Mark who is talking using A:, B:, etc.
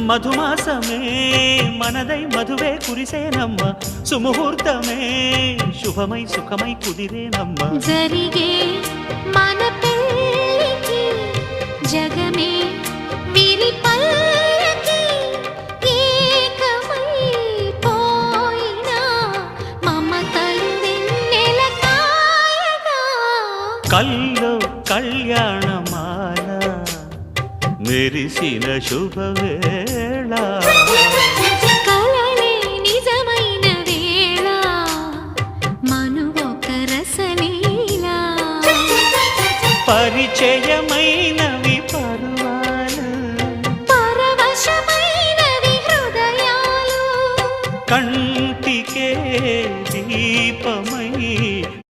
A: మధుమాసమే మనదై మధువే కురిసేనమ్మ సుముహూర్తమే శుభమై సుఖమై కుదిరేనమ్మ
B: జరిగే మన పెళ్ళికి జగమే విరిపల్లకి ఏకమై పోయినా మమతలు వెన్నెల కాయగా
A: కల్లో కళ్యాణమాల మెరిసిన శుభవేళ
B: కలలే నిజమైన వేళ మనువొక రసలీల
A: పరిచయమై